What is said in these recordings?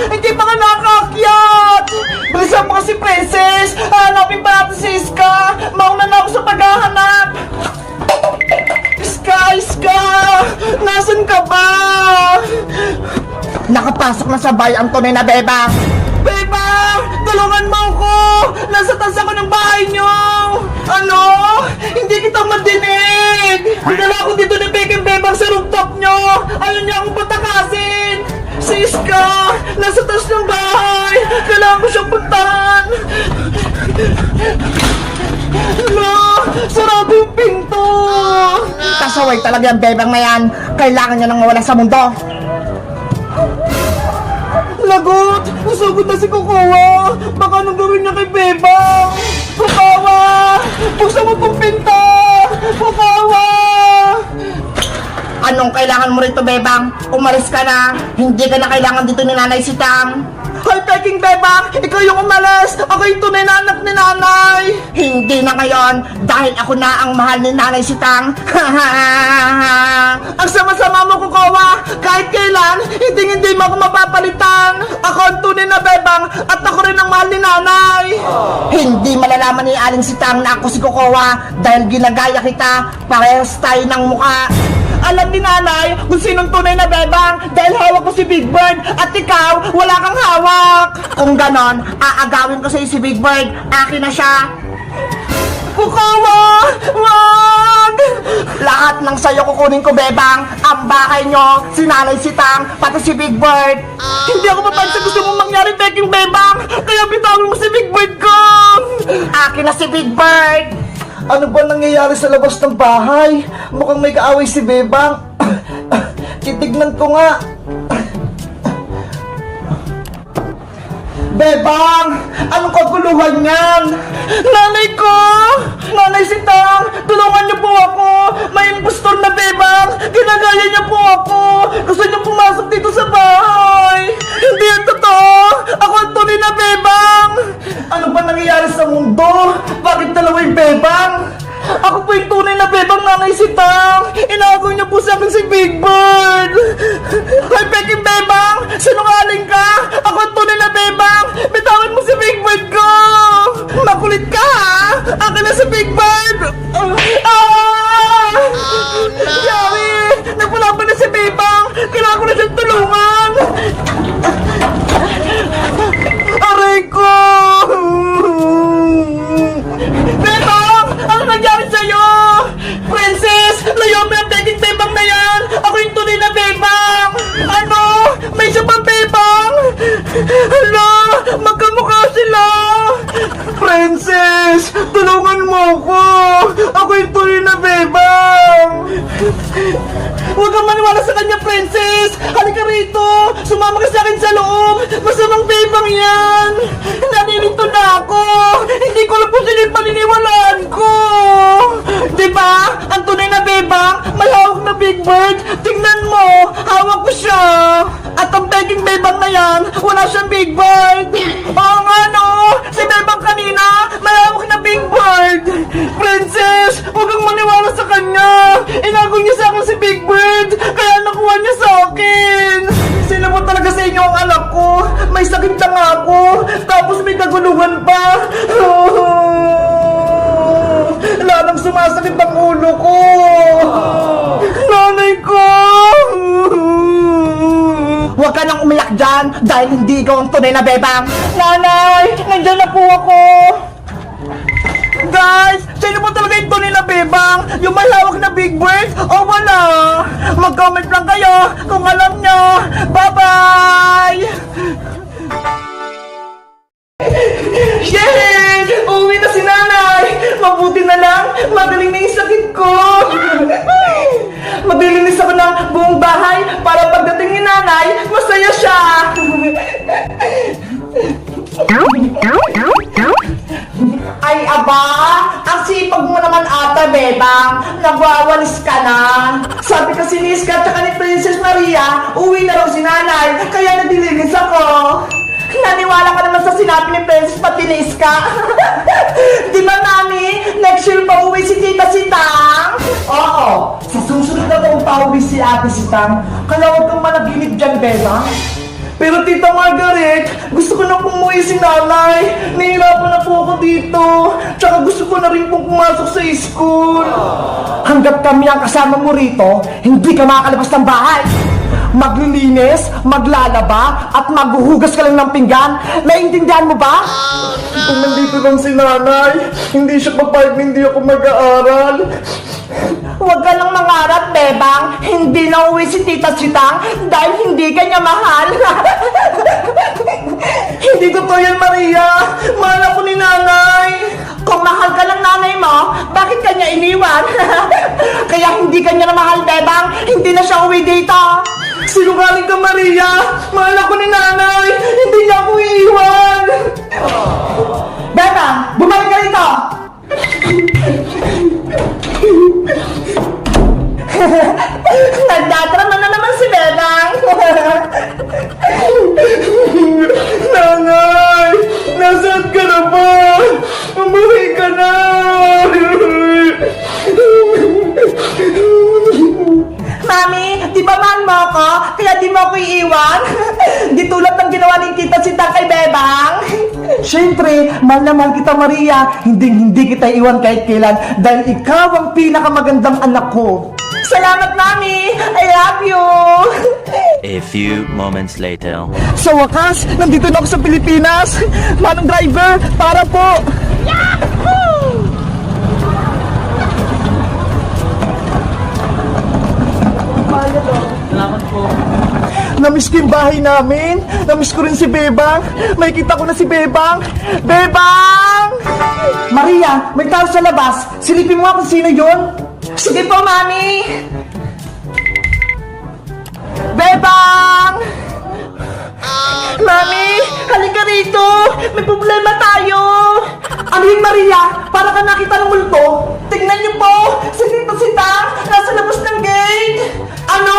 Hindi pa ka nakaakyat! Bilisan mo kasi, Princess! Hanapin pa natin si Iska! Mauna na ako sa paghahanap! Iska! Nasaan ka ba? Nakapasok na sa bahay ang tunay na bebang. Bebang! Tulungan mo ako! Nasa taas ako ng bahay niyo! Ano? Hindi kita madinig! Dinala ako dito ni Beking Bebang sa rooftop niyo! Ayaw niya akong patakasin! Si Iska! Nasa taas ng bahay! Kailangan ko siyang puntahan! Hala! Sarado yung pinto! Kasaway talaga ang bebang na yan. Kailangan niya nang mawala sa mundo. Lagot! Nasugod na si Kukawa! Baka anong gawin niya kay Bebang? Kukawa! Buksan mo tong pinto! Kukawa! Anong kailangan mo rito, bebang? Umalis ka na. Hindi ka na kailangan dito ni Nanay Sitang. Hoy, Peking Bebang! Ikaw yung umalis! Ako yung tunay na anak ni Nanay! Hindi na ngayon dahil ako na ang mahal ni Nanay Sitang. Ang sama-sama mo, Kukawa! Kahit kailan, hindi mo ako mapapalitan! Ako ang tunay na Bebang at ako rin ang mahal ni Nanay! Hindi malalaman ni Aling Sitang na ako si Kukawa dahil ginagaya kita. Parehas tayo ng mukha. Alam ni Nanay kung sinong tunay na Bebang dahil hawak ko si Big Bird at ikaw, wala kang hawak! Kung ganon, aagawin ko sa'yo si Big Bird. Akin na siya. Kukawa! Wag! Lahat ng sayo kukunin ko, bebang. Ang bahay nyo, si Nanay Sitang, pati si Big Bird. Hindi ako mapansin gusto mong mangyari, Peking Bebang! Kaya bitawin mo si Big Bird ko! Akin na si Big Bird. Ano ba nangyayari sa labas ng bahay? Mukhang may kaaway si Bebang. Titignan ko nga. Bebang! Anong kaguluhan yan? Nanay ko! Nanay Sitang! Tulungan niyo po ako! May impostor na Bebang! Ginagaya niya po ako! Gusto niyo pumasok dito sa bahay! Hindi yan totoo! Ako ang tunay na Bebang! Ano ba nangyayari sa mundo? Bakit dalawa yung Bebang? Ako po yung tunay na Bebang, Nanay Sitang! Inaagaw niyo po sa akin si Big Bird! Hoy, Peking Bebang! Sinungaling ka! Ako ang tunay na Bebang! Bitawan mo si Big Bird ko! Makulit ka, ha? Akin na si Big Bird! Yari! Nagpalaban na si Bebang! Kailangan ko na siyang tulungan! Aray ko! Bebang! Ano nangyari sa'yo? Princess! Layo mo yung Peking Bebang na yan! Ako yung tunay na Bebang! Ano? May isa pang Bebang? Hala! Magkamukha sila! Princess! Tulungan mo ako! Ako yung tunay na Bebang! Huwag kang maniwala sa kanya, Princess! Halika rito! Sumama ka sa akin sa loob! Masamang Bebang yan! Naninito na ako! Hindi ko alam kung sino yung paniniwalaan ko! Diba? Ang tunay na Bebang, may hawak na Big Bird! Tingnan mo! Hawak ko siya! At ang Peking Bebang na yan, wala siyang Big Bird! Oo nga no! Si Bebang kanina, may hawak na Big Bird! Princess! Huwag kang maniwala sa kanya! Inago niya sa akin si Big Bird! Kaya nakuha niya sa akin! Sino mo talaga sa inyo ang anak ko? May sakit na nga ako! Tapos may kaguluhan pa! Lalang sumasakit ang ulo ko! Nanay ko! Huwag ka nang umiyak dyan dahil hindi ikaw ang tunay na bebang. Nanay! Nandiyan na po ako! Guys! Sino po talaga yung tunay na Bebang? Yung may hawak na Big Bird o wala? Mag-comment lang kayo kung alam nyo! Bye-bye! Yay! Uwi na si Nanay! Mabuti na lang! Magaling na yung sakit ko! Maglilinis ako ng buong bahay para pagdating ni Nanay, masaya siya! Ay aba, ang sipag mo naman ata, bebang. Nagwawalis ka na. Sabi kasi ni Iska at ni Princess Maria, uwi na raw si Nanay, kaya nadilinis ako. Naniwala ka naman sa sinabi ni Princess pati ni Iska. Di ba, Mami? Next year pa uwi si Tita Sitang? Oo, sa susunod na taong pa uwi si Ate Sitang. Kaya huwag kang managinip dyan, Bebang. Pero Tita Margaret, gusto ko na pong umuwi si nanay. Nahihirapan na po ako dito. Tsaka gusto ko na rin pong pumasok sa school. Hanggat kami ang kasama mo rito, hindi ka makakalabas ng bahay. Maglilinis, maglalaba, at maghuhugas ka lang ng pinggan. Naiintindihan mo ba? Kung nandito lang si nanay, hindi siya papayag na hindi ako mag-aaral. Huwag ka lang mangarap, Bebang. Hindi na uwi si Tita Sitang dahil hindi ka niya mahal. Hindi totoo yan, Maria. Mahal ako ni nanay. Kung mahal ka ng nanay mo, bakit ka niya iniwan? Kaya hindi ka niya na mahal, Bebang. Hindi na siya uwi dito. Sinungaling ka, Maria. Mahal ako ni nanay. Hindi niya ako iiwan. Bebang, bumalik ka rito. Nagdadrama na naman si Bebang. Nanay! Nasaan ka na ba? Umuwi ka na! Mami, di ba mahal mo ako? Kaya di mo ako iiwan? Di tulad ng ginawa ni Tita Sitang kay Bebang. Siyempre, mahal na mahal kita, Maria. Hindi kita iwan kahit kailan dahil ikaw ang pinakamagandang anak ko. Salamat, Mami! I love you! A few moments later. Sa wakas, nandito na ako sa Pilipinas. Manong driver, para po! Salamat po. Namiss ko yung bahay namin. Namiss ko rin si Bebang. May kita ko na si Bebang. Bebang! Maria, may tao sa labas. Silipin mo nga kung sino yun. Sige po, Mami! Bebang! Mami, halika rito! May problema tayo! Ano yun, Maria? Para ka nakita ng multo? Tingnan niyo po! Si Tita Sitang nasa labas ng gate! Ano?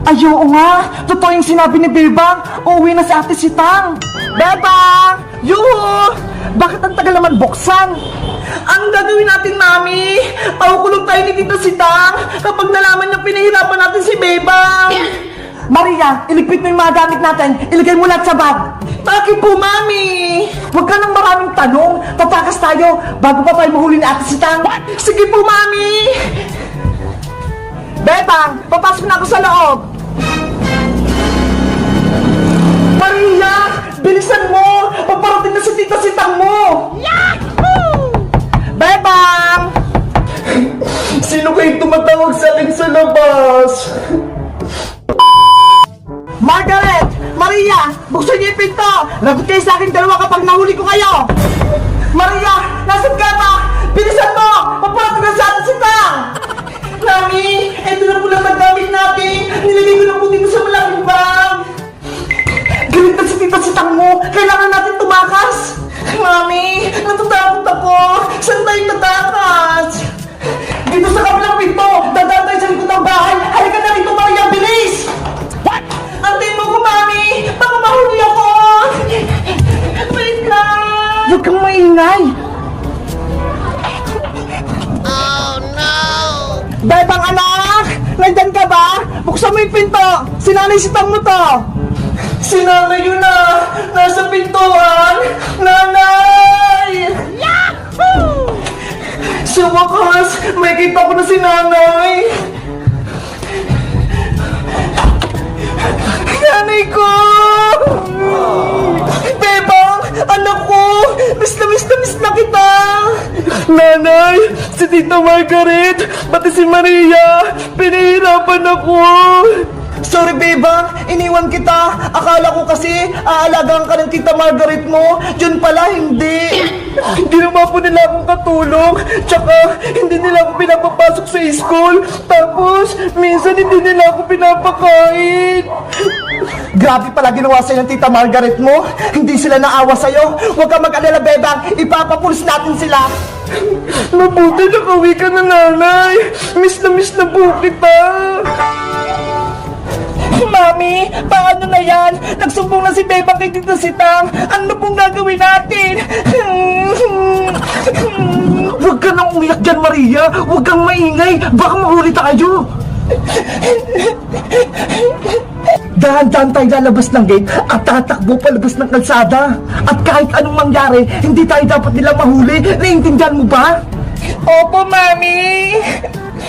Ayaw nga! Totoo yung sinabi ni Bebang! Uuwi na si Ate Sitang! Bebang! Yuhu! Bakit ang tagal naman buksan? Ang gagawin natin, Mami? Pakukulong tayo ni Tita Sitang kapag nalaman niya pinahirapan natin si Bebang! Maria, iligpit mo yung mga gamit natin. Ilagay mo lahat sa bag. Bakit po, Mami? Huwag ka nang maraming tanong. Tatakas tayo bago pa tayo mahuli ni Ate Sitang. Sige po, Mami! Bebang, papasok na ako sa loob. Maria, bilisan mo! Paparating na si Tita Sitang mo! Yahoo! Bebang! Sino kayo tumatawag sa akin sa labas? Margaret! Maria! Buksan niyo yung pinto! Lagot kayo sa akin dalawa kapag nahuli ko kayo! Maria! Nasaan ka ba? Bilisan mo! Paparating na si Ate Sitang! Mami! Ito na po lang ang gamit natin! Nilagay ko na po dito sa malaking bag! Galit na si Tita Sitang mo! Kailangan natin tumakas! Mami! Natatakot ako! Saan tayo tatakas? Dito sa kabilang pinto! Dadaan tayo sa likod ng bahay! Halika na rito, Maria! Bilis! What? Antayin mo ko, Mami! Baka mahuli ako! Wait lang! Huwag kang maingay! Bebang anak! Nandyan ka ba? Buksan mo yung pinto! Sinanay Sitang mo to! Si nanay yun na! Nasa pintuan! Nanay! Yahoo! Sa wakas, may kita ko na si nanay! Nanay ko! Bebang! Anak ko! Miss na kita! Nanay! Si Tita Margaret! Pati si Maria! Pinahirapan ako! Sorry, Bebang! Iniwan kita! Akala ko kasi aalagaan ka ng Tita Margaret mo! Yun pala, hindi! Hindi naman po nila akong katulong! Tsaka, hindi nila ako pinapapasok sa school! Tapos, minsan hindi nila ako pinapakain! Grabe pala ginawa sa'yo ng Tita Margaret mo! Hindi sila naawa sa'yo! Huwag kang mag-alala, Bebang! Ipapapulis natin sila! Mabuti nakauwi ka na, nanay! Miss na po kita! Mami, paano na yan? Nagsumbong na si Bebang kay Tita Sitang. Ano pong gagawin natin? Huwag ka nang umiyak dyan, Maria! Huwag kang maingay! Baka mahuli tayo! Dahan-dahan tayo lalabas ng gate at tatakbo palabas ng kalsada. At kahit anong mangyari, hindi tayo dapat nila mahuli. Naiintindihan mo ba? Opo, Mami!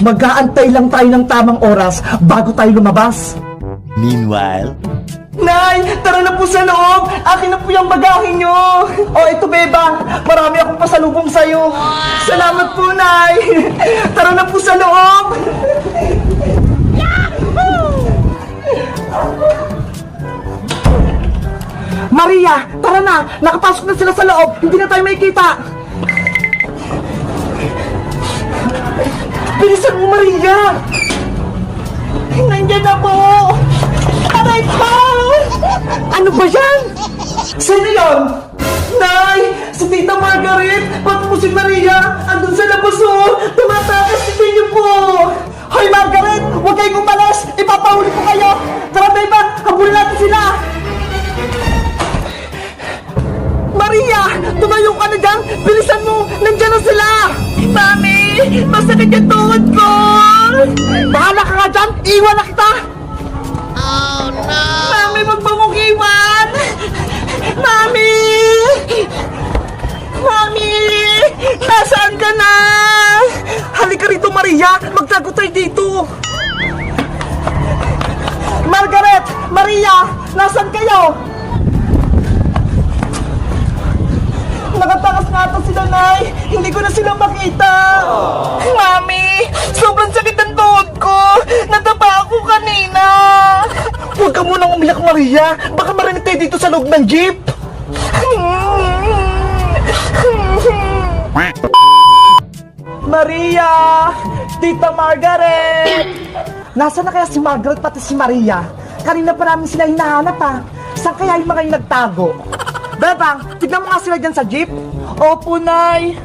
Mag-aantay lang tayo ng tamang oras bago tayo lumabas. Meanwhile, Nay, tara na po sa loob! Akin na po yung bagahe nyo! Oh, ito Bebang, marami akong pasalubong sa'yo. Salamat po, Nay! Tara na po sa loob! Maria, tara na! Nakapasok na sila sa loob, hindi na tayo makikita. Bilisan mo, Maria! Nandiyan na po! Aray ko! Ano ba yan? Sino yun? Nay! Si Tita Margaret! Pati po si Maria! Andun sa labas oh! Tumatakas si niyo po! Hoy Margaret, huwag kayong umalas! Ipapahuli ko kayo! Tara Beba, habulin natin sila! Maria, tumayo ka na dyan! Bilisan mo! Nandiyan na sila! Mami! Masakit yung tuhod ko! Bahala ka nga dyan! Iwan na kita! Mami, wag mo kong iwan! Mami! Mami! Nasaan ka na? Halika rito Maria! Magtago tayo dito! Margaret! Maria! Nasaan kayo? Nakatakas nga ito sila, Nay! Hindi ko na sila makita! Mami! Sobrang sakit ang tuhod ko! Natapa ako kanina! Huwag ka munang umiyak, Maria! Baka marinig tayo dito sa loob ng jeep! Maria! Tita Margaret! Nasaan na kaya si Margaret pati si Maria? Kanina pa namin sila hinahanap ha! Saan kaya yung mga yung nagtago? Bebang, tignan mo nga sila dyan sa jeep! Opo, Nay!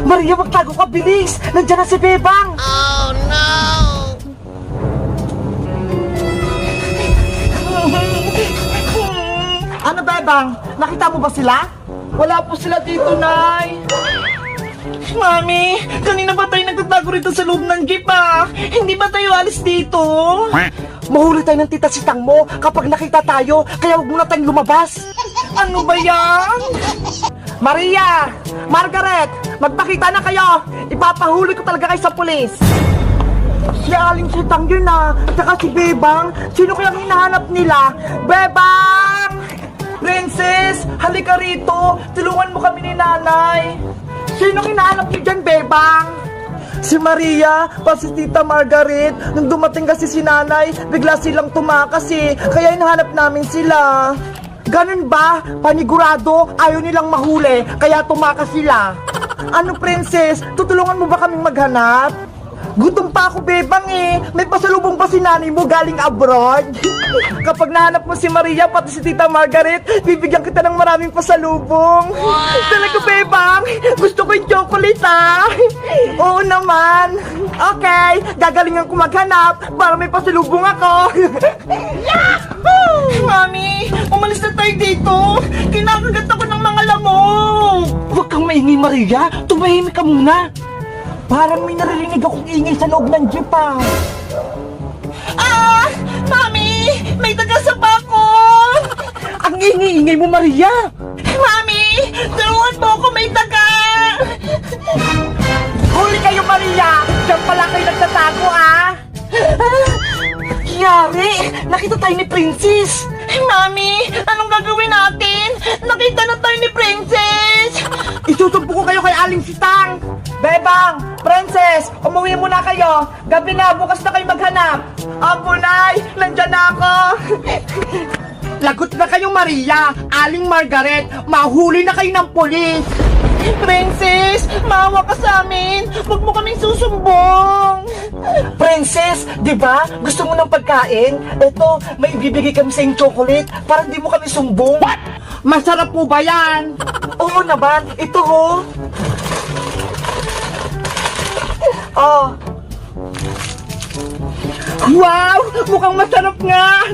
Maria, magtago ka! Bilis! Nandiyan na si Bebang! Ano, Bebang? Nakita mo ba sila? Wala po sila dito, Nay! Mami, kanina ba tayo nagtatago rito sa loob ng jeep ah? Hindi ba tayo alis dito? Mahuli tayo ng tita sitang mo kapag nakita tayo, kaya huwag muna tayong lumabas. Ano ba yan? Maria! Margaret! Magpakita na kayo! Ipapahuli ko talaga kayo sa pulis! Si Aling Sitang yun na, tsaka si Bebang, sino kayang hinahanap nila? Bebang! Princess, halika rito. Tulungan mo kami ni Nanay. Sino hinahanap niyo dyan, Bebang? Si Maria, pa si Tita Margaret. Nung dumating kasi si Nanay, bigla silang tumakas eh. Kaya hinahanap namin sila. Ganun ba? Panigurado, ayaw nilang mahuli, kaya tumakas sila. Ano, Princess? Tutulungan mo ba kaming maghanap? Gutom pa ako, Bebang eh. May pasalubong pa si nanay mo galing abroad. Kapag nahanap mo si Maria pati si Tita Margaret, bibigyan kita ng maraming pasalubong. Talaga, Bebang? Gusto ko yung chocolate ah. Oo naman. Okay, gagalingan ko maghanap para may pasalubong ako. Mami, umalis na tayo dito. Kinakagat ako ng mga lamok. Huwag kang maingay, Maria. Tumahimik ka muna. Parang may naririnig akong ingay sa loob ng jeep ah. Ah! Mami! May taga sa bako! Ang ingay-ingay mo, Maria. Mami! Tulungan mo ako, may taga! Huli kayo, Maria. Diyan pala kayo nagtatago ah. Yari, nakita tayo ni Princess. Mami! Anong gagawin natin? Nakita na tayo ni Princess! Isusumpo ko kayo kay Aling Sitang. Bebang, Princess, umuwi muna kayo. Gabi na, bukas na kayo maghanap. Apo, Nay! Nandyan na ako! Lagot na kayo, Maria. Aling Margaret, mahuli na kayo ng polis. Princess! Maawa ka sa amin! Huwag mo kaming susumbong! Princess, di ba? Gusto mo ng pagkain? Eto, may ibibigay kami sa yung chocolate para di mo kami sumbong. What? Masarap po ba yan? Oo naman. Ito ho. Oh. Wow! Mukhang masarap nga!